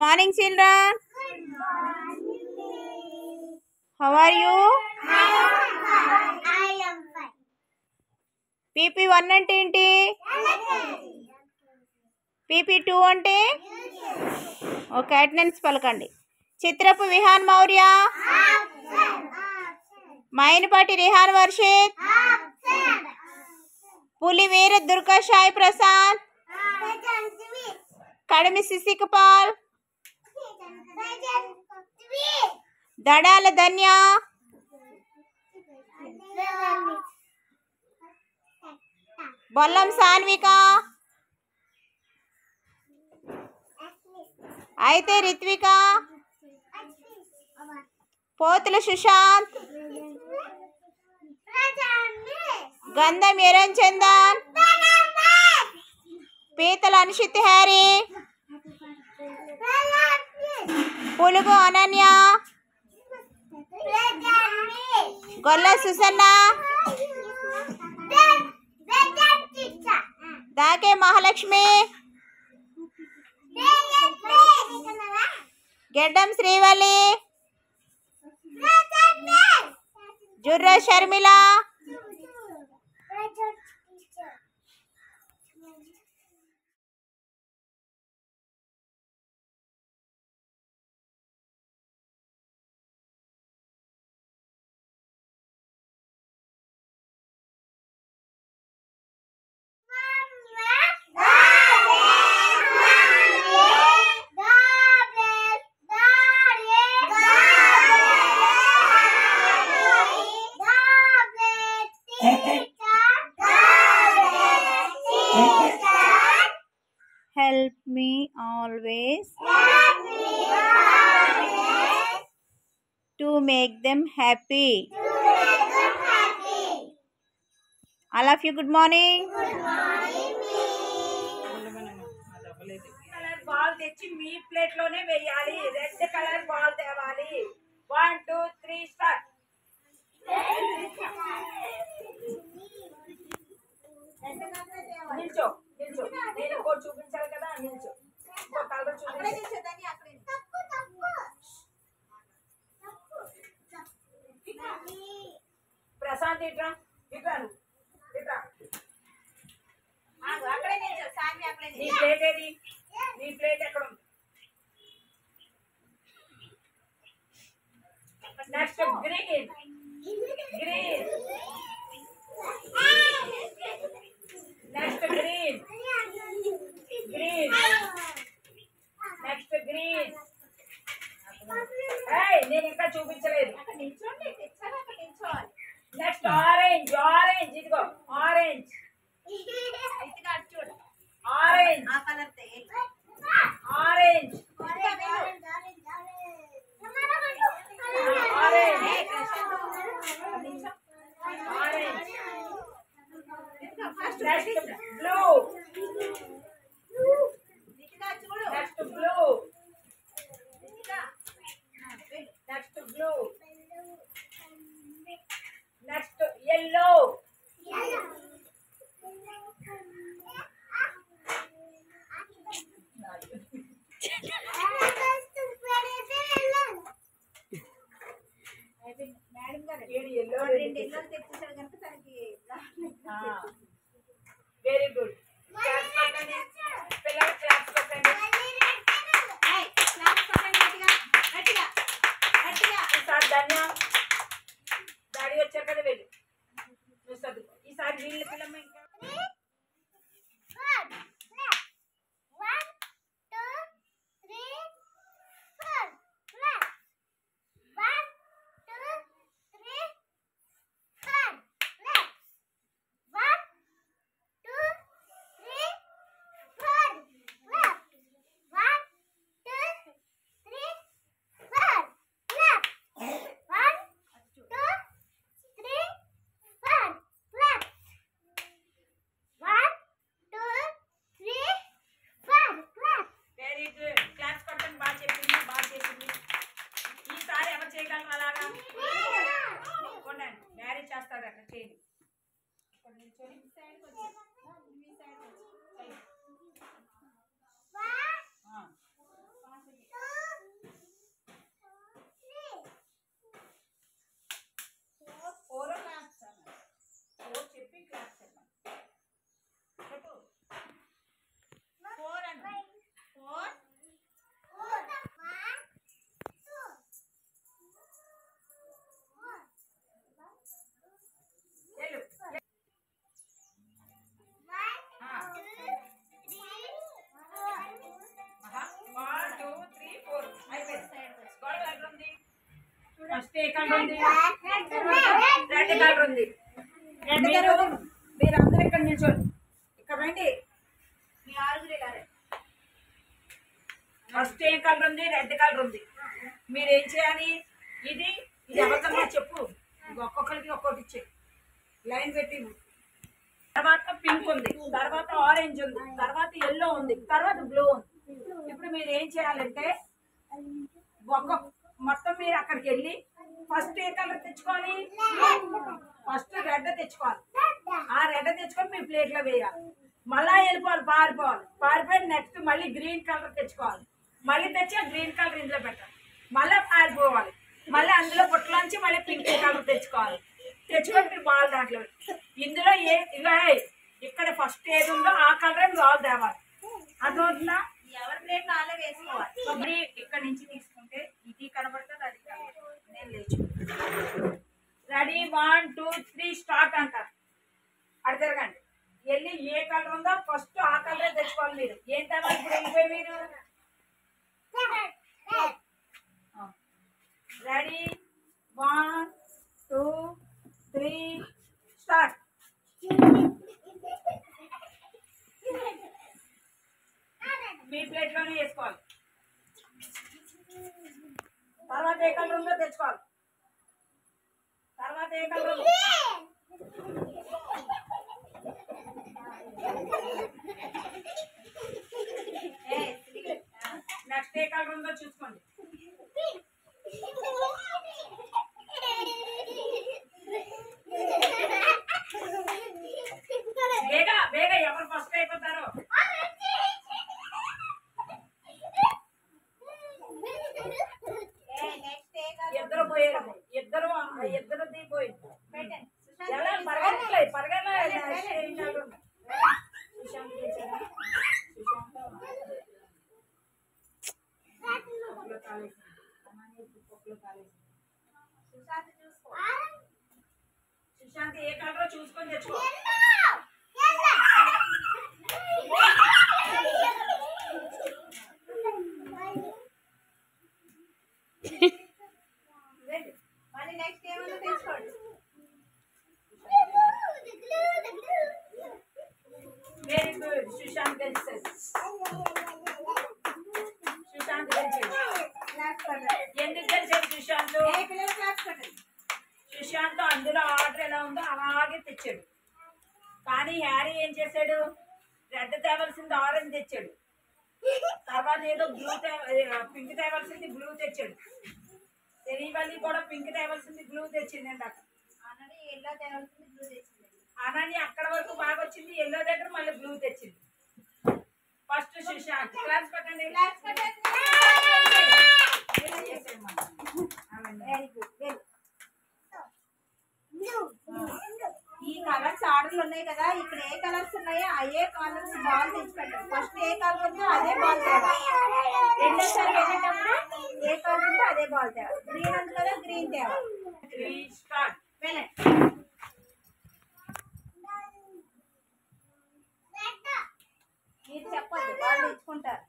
Morning, children. How are you? I am fine. PP1 అంటే ఏంటి? PP2 అంటే? Okay, attendance పలకండి. చిత్రపు విహాన్ మౌర్య, మైనపాటి రిహాన్ వర్షిత్, పులివీర దుర్గా సాయి ప్రసాద్, కడిమి శశికపాల్, దడాల ధన్య, బొల్లం సాన్విక, అయితే రిత్విక, పోతుల సుశాంత్, గంధం ఎరన్ చందన్, పీతల అనుషిత్ హ్యారీ, పులుగు అనన్య, గొల్ల Susanna, Dake Mahalakshmi, Geddam Srivalli, Jurra Sharmila, help me always to make them happy. All of you, good morning. Colour ball తెచ్చి మీ plate లోనే వేయాలి. రెడ్ కలర్ బాల్ తేవాలి. 1 2 3 స్టార్ట్. నిల్చో నిల్చో. నేను ఇంకోటి చూపించాలి కదా, నిల్చో. ఇంకో కలర్ చూపించాలి. ప్రశాంత్ ఇట్రా ఇట్రా ఇట్రా. నీ ప్లేట్ ఏది? నీ ప్లేట్ ఎక్కడ ఉంది? Next green green next green green next green. నేను ఇంకా చూపించలేదు. Next orange orange. ఇదిగో orange orange orange next blue next blue next blue next yellow very good. పిల్లలు క్లాస్ పెట్టండి. ఈసారి ధన్య డాడీ వచ్చారు కదా, వెళ్ళి నువ్వు చదువుకో. ఈసారి వీళ్ళ పిల్లమ్మ ఇంకా ఫస్ట్ ఏ కలర్ ఉంది? రెడ్ కలర్ ఉంది. మీరందరూ ఇక్కడ నిల్చోండి. ఇక్కడ రండి. మీ ఆరుగురు ఇలా రండి. ఫస్ట్ ఏ కలర్ ఉంది? రెడ్ కలర్ ఉంది. మీరు ఏం చేయాలి? ఇది ఎవరికన్నా చెప్పు. ఒక్కొక్కరికి ఒక్కొక్కటి ఇచ్చే లైన్ పెట్టి. తర్వాత పింక్ ఉంది, తర్వాత ఆరెంజ్ ఉంది, తర్వాత ఎల్లో ఉంది, తర్వాత బ్లూ ఉంది. ఇప్పుడు మీరు ఏం చేయాలంటే మొత్తం మీరు అక్కడికి వెళ్ళి ఫస్ట్ ఏ కలర్ తెచ్చుకోవాలి? ఫస్ట్ రెడ్ తెచ్చుకోవాలి. ఆ రెడ్ తెచ్చుకొని మీ ప్లేట్లో వేయాలి. మళ్ళా వెళ్ళిపోవాలి, పారిపోయి నెక్స్ట్ మళ్ళీ గ్రీన్ కలర్ తెచ్చుకోవాలి. మళ్ళీ తెచ్చి ఆ గ్రీన్ కలర్ ఇందులో పెట్టాలి. మళ్ళీ పారిపోవాలి. మళ్ళీ అందులో పుట్టలోంచి మళ్ళీ పింక్ కలర్ తెచ్చుకోవాలి. తెచ్చుకొని మీరు బాల్ దాంట్లో ఇందులో ఇలా ఇక్కడ ఫస్ట్ ఏది ఉందో ఆ కలర్ బాల్ తేవాలి. అర్థమవుతుందా? ఎవరి ప్లేట్ నాలో వేసుకోవాలి. ఇక్కడ నుంచి తీసుకుంటే ఇది కనబడుతుంది, అది కనబడుతుంది. నేను లేచి రెడీ 1 2 3 స్టార్ట్ అంటారు. అది తిరగండి. వెళ్ళి ఏ కలర్ ఉందో ఫస్ట్ ఆ కలరే తెచ్చుకోవాలి. మీరు ఏం తేవాలి? ఇప్పుడు వెళ్ళిపోయి మీరు రెడీ 1 2 3 స్టార్ట్. మీ ప్లేట్లోనే వేసుకోవాలి. తర్వాత ఏ కలర్ ఉందో తెచ్చుకోవాలి. తర్వాత ఏ కలర్ ఉందో నెక్స్ట్ ఏ కలర్ ఉందో చూసుకోండి. వేగా ఎవరు ఫస్ట్ అయిపోతారో ఇద్దరు పోయారు. ఇద్దరుది పోయింది. ఎలా పరగట్లేదు? సుశాంత్ ఏ కలర్ చూసుకొని తెచ్చుకో. మళ్ళీ నెక్స్ట్ ఏమన్నా తెచ్చుకోండి. Very good. సుశాంత్ గెలిచాడు. ఎందుకు గెలిచాడు సుశాంత్? సుశాంత్ అందులో ఆర్డర్ ఎలా ఉందో అలాగే తెచ్చాడు. కానీ హ్యారీ ఏం చేశాడు? రెడ్ తేవలసింది ఆరెంజ్ తెచ్చాడు. తర్వాత ఏదో పింక్ తేవలసింది బ్లూ తెచ్చాడు. తెలియవల్లి కూడా పింక్ తేవలసింది బ్లూ తెచ్చింది అండి. అక్కడ అనని ఎల్లో తేవలసింది బ్లూ తెచ్చింది. అనని అక్కడ వరకు బాగా వచ్చింది. ఎల్లో దగ్గర మళ్ళీ బ్లూ తెచ్చింది. ఫస్ట్ సుశాంత్ క్లాస్ పెట్టండి. ఈ కలర్స్ ఆర్డర్లు ఉన్నాయి కదా, ఇక్కడ ఏ కలర్స్ ఉన్నాయో అదే కలర్స్ బాల్ తెచ్చి పెట్టండి. ఫస్ట్ ఏ కలర్ ఉందో అదే బాల్ తేవాలి. రెండోసారి వెళ్ళేటప్పుడు ఏ కలర్ ఉందో అదే బాల్ తేవాలి. గ్రీన్ ఉంది కదా, గ్రీన్ తేవాలి. మీరు చెప్పద్దు, వాళ్ళు తెచ్చుకుంటారు.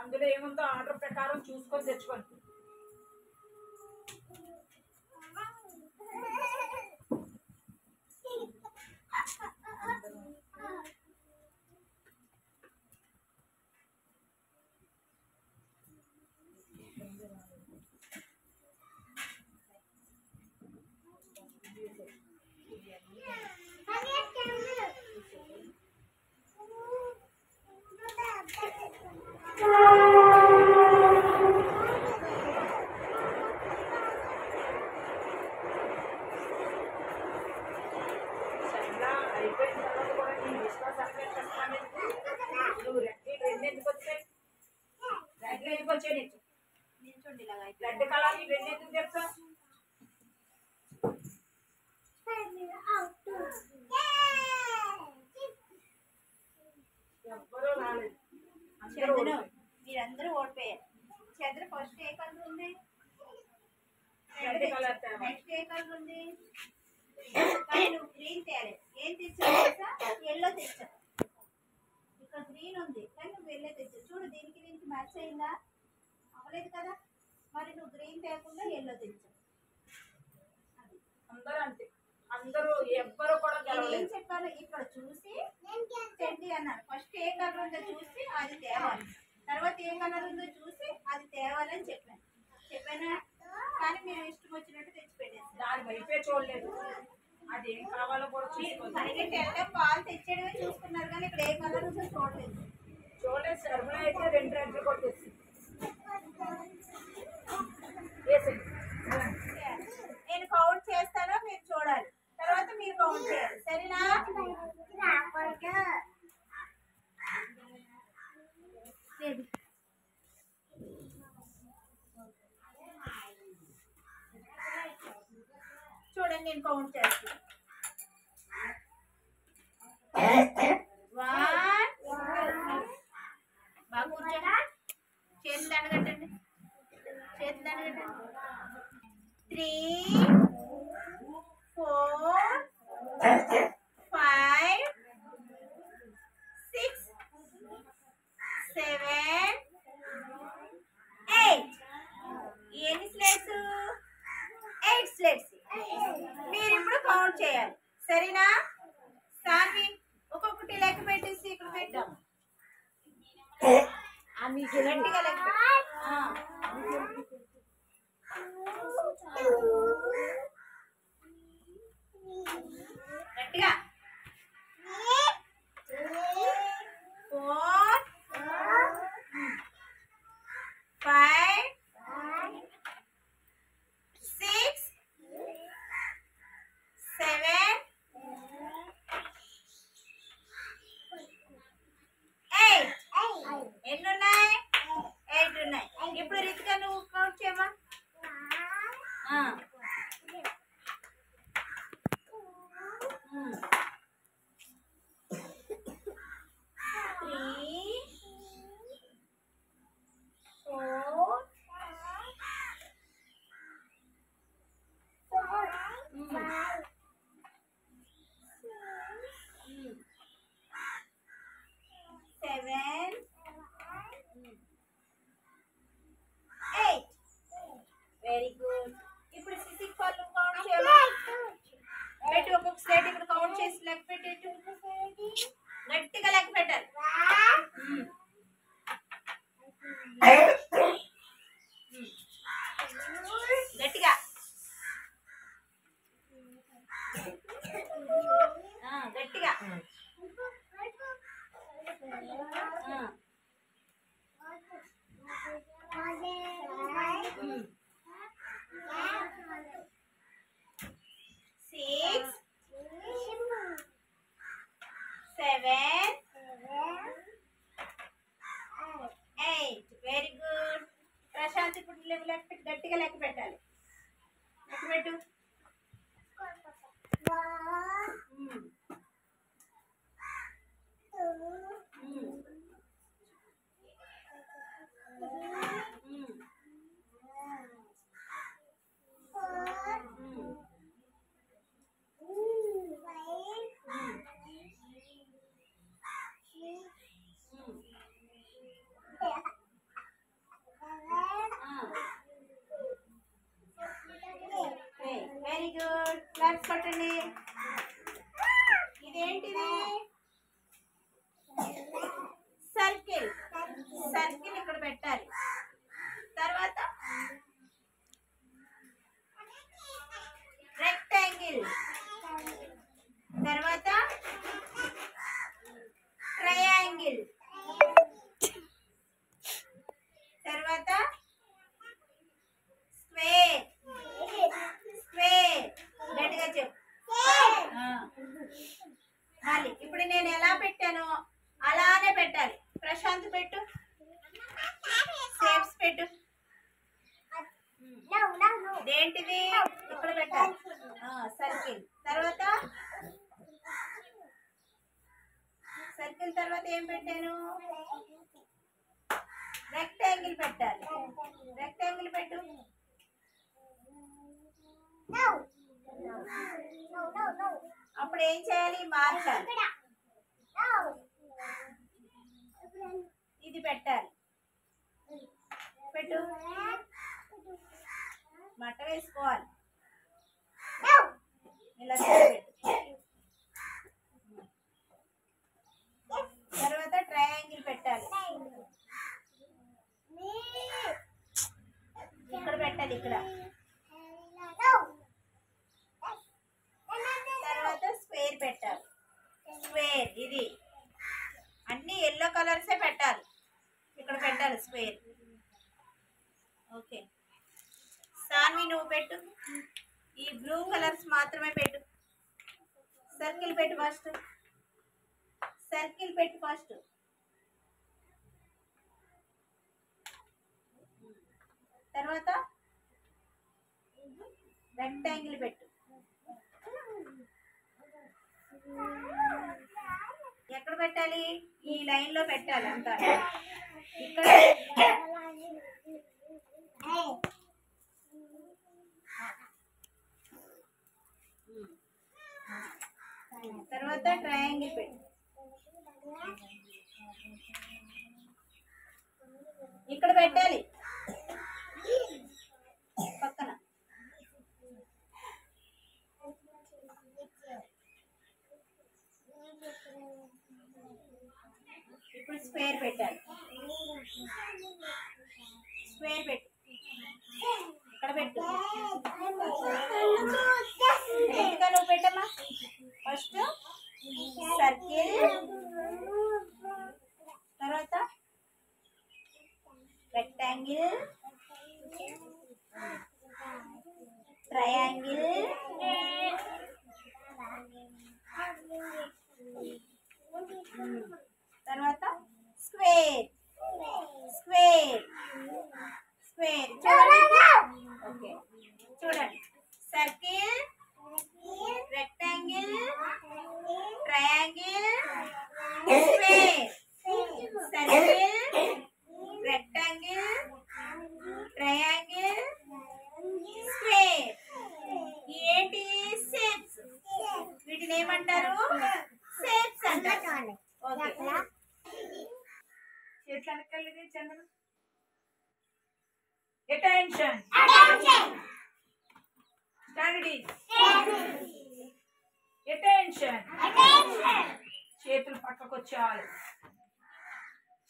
అందులో ఏముందో ఆర్డర్ ప్రకారం చూసుకొని తెచ్చుకోండి. రెడ్ కలర్ రెండు ఎందుకు తెచ్చా? ఎవ్వరూ రాలేదు. మీరందరూ ఓడిపోయారు. చంద్ర ఫస్ట్ ఏ కలర్ ఉంది? Red colour. నెక్స్ట్ ఏ కలర్ ఉంది? నువ్వు గ్రీన్ తేలేదు. ఏం తెచ్చావు? ఏం చెప్పాను ఇక్కడ చూసి చెడ్డి అన్నాను. ఫస్ట్ ఏ కలర్ ఉందో చూసి అది తేవాలి, తర్వాత ఏ కలర్ ఉందో చూసి అది తేవాలని చెప్పానా? కానీ మీరు ఇష్టం వచ్చినట్టు తెచ్చి పెట్టేసి దాని వైపే చూడలేదు, అది ఏం కావాలో కూడా పరిగెట్టి వెళ్ళడం పాలు తెచ్చేయడమే చూసుకున్నారు, కానీ ఇక్కడ ఏ కలర్ ఉందో చూడలేదు. శర్మల అయితే 2 రెడ్లు కొట్టేసి వేసేయండి. నేను కౌంట్ చేస్తానో మీరు చూడాలి, తర్వాత మీరు కౌంట్ చేయాలి, సరేనా? చూడండి, నేను కౌంట్ చేస్తాను. 1 బాగా కూర్చోండి, చేతులు దండగట్టండి, చేతులు దండగట్టండి. 3 4 5 6 7 8. ఎన్ని స్లేట్స్? 8 స్లేట్స్. మీరు ఇప్పుడు కౌంట్ చేయాలి, సరేనా? సాన్వి ఒక్కొక్కటి లెక్క పెట్టేసి ఇక్కడ పెట్టాం. గట్టిగా లెక్క గట్టిగా. 4 5 6 7 8. ఎన్ని ఉన్నాయి? 8 ఉన్నాయి. ఇప్పుడు రితిక నువ్వు కౌంట్ చేయమా. 7 8. Very good. ఇప్పుడు సిసిక్ పళ్ళు కౌంట్ చేయమా. పెట్టి ఒక్కొక్క స్లేట్ ఇక్కడ కౌంట్ చేసి లెక్క పెట్టేట్టు, గట్టిగా లెక్క పెట్టాలి. గట్టిగా గట్టిగా. 6 7 8. Very good. ప్రశాంత్ ఇప్పుడు లెక్క గట్టిగా లెక్క పెట్టాలి, లెక్క పెట్టు. 4 వెరీ గుడ్. క్లాప్స్ కొట్టండి. ఇదేంటిది? సర్కిల్. సర్కిల్ ఇక్కడ పెట్టాలి, తర్వాత రెక్టాంగిల్, తర్వాత ట్రయాంగిల్, తర్వాత స్క్వేర్. స్క్వేర్ గట్టిగా చెప్పు. మళ్ళీ ఇప్పుడు నేను ఎలా పెట్టానో అలానే పెట్టాలి. ప్రశాంత్ పెట్టు, షేప్స్ పెట్టు. దేంటిది? ఇక్కడ పెట్టాలి, సర్కిల్. తర్వాత సర్కిల్ తర్వాత ఏం పెట్టాను? రెక్టాంగిల్ పెట్టాలి. రెక్టాంగిల్ పెట్టు. అప్పుడు ఏం చేయాలి? మార్చాలి. ఇది పెట్టాలి, పెట్టు. మట్ట వేసుకోవాలి, ఇలా పెట్టు. స్క్వేర్. ఇది అన్ని ఎల్లో కలర్సే పెట్టాలి, ఇక్కడ పెట్టాలి స్క్వేర్. ఓకే సాన్వి నువ్వు పెట్టు, ఈ బ్లూ కలర్స్ మాత్రమే పెట్టు. సర్కిల్ పెట్టు ఫస్ట్, సర్కిల్ పెట్టు ఫస్ట్. తర్వాత రెక్టాంగిల్ పెట్టు. ఎక్కడ పెట్టాలి? ఈ లైన్ లో పెట్టాలి అంతా. ఇక్కడ తర్వాత ట్రయాంగిల్ పెట్టు. ఇక్కడ పెట్టాలి పక్కన. ఇప్పుడు స్క్వేర్ పెట్టాలి, స్క్వేర్ పెట్టు. ఇక్కడ పెట్టు, ఇంకా నువ్వు పెట్టమ్మా. ఫస్ట్ సర్కిల్, తర్వాత రెక్టాంగిల్, ట్రయాంగిల్, తర్వాత స్క్వేర్. స్క్వేర్ స్క్వేర్ చూడండి. ఓకే చూడండి, circle, rectangle, triangle, square. Circle, rectangle, triangle, square. ఏంటి? షేప్స్. వీటిని ఏమంటారు? షేప్స్ అంటారు. ఓకే చేతులు వెనకాలి చందన. అటెన్షన్. స్టాండర్డ్. అటెన్షన్. చేతులు పక్కకు వచ్చేయాలి.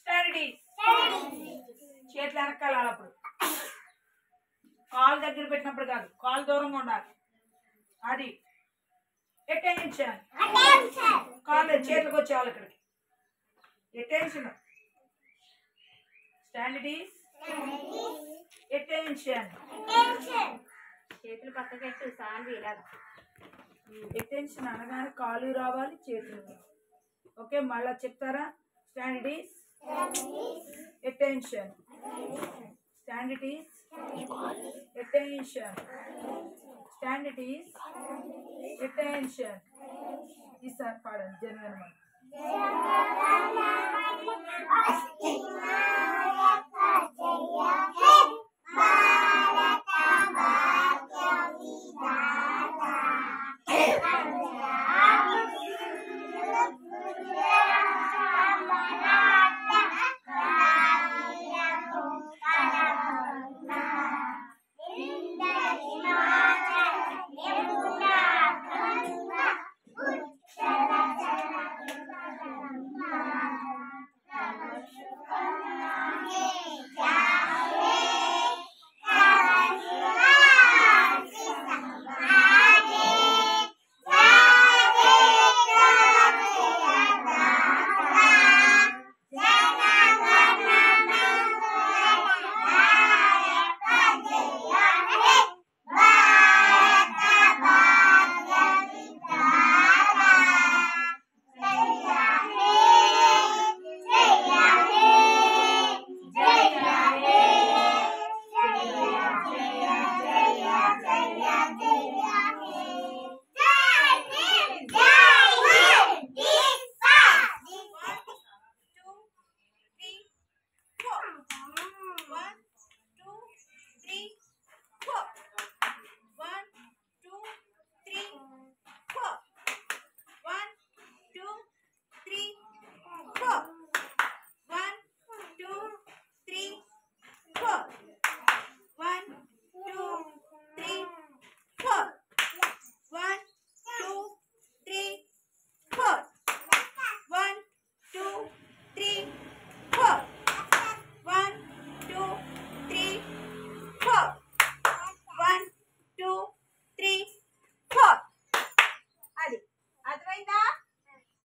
స్టాండర్డ్. చేతులు వెనకాలి. అప్పుడు కాలు దగ్గర పెట్టినప్పుడు కాదు, కాలు దూరంగా ఉండాలి. అది అటెన్షన్. కాళ్ళు చేతులకు వచ్చేవాళ్ళు ఇక్కడికి. అటెన్షన్. స్టాండర్డ్. అటెన్షన్. చేతులు పక్కకెట్టు సాన్వి ఇలాగా. అటెన్షన్ అనగానే కాలు రావాలి, చేతులు. ఓకే మళ్ళా చెప్తారా? Standard. Attention. Standard. Attention. Standard. Attention. ఈసారి పాడండి జనగణమన.